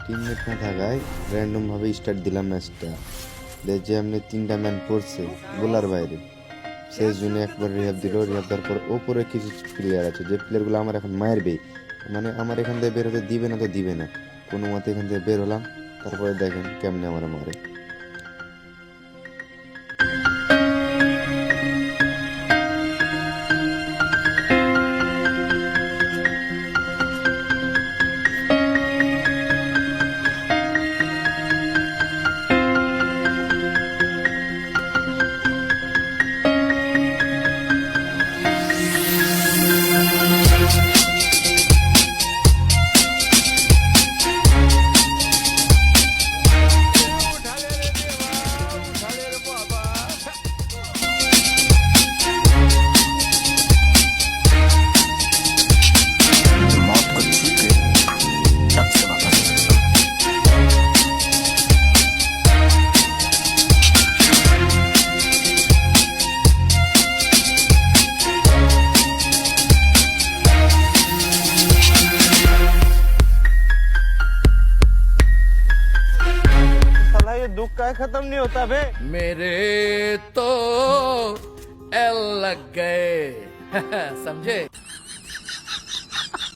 Teammate না থাকায় random ভাবে স্টার্ট দিলাম ম্যাচটা। যে এমনি 3টা ম্যান পড়ছে গোলার বাইরে, শেষ জন্য একবার রিহাব দিল। রিহাব দেওয়ার পর ওপরে কিছু প্লেয়ার আছে, যে প্লেয়ারগুলো আমার এখন মারবে, মানে আমার এখান থেকে বের হতে দিবে না তো দিবে না। কোনো মতে এখান থেকে বের হলাম, তারপরে দেখেন কেমনে আমার মারে। मौत को छू के तब से वापस आ सकता हूं। साला ये दुख का खत्म नहीं होता बे। मेरे तो एल लग गए समझे।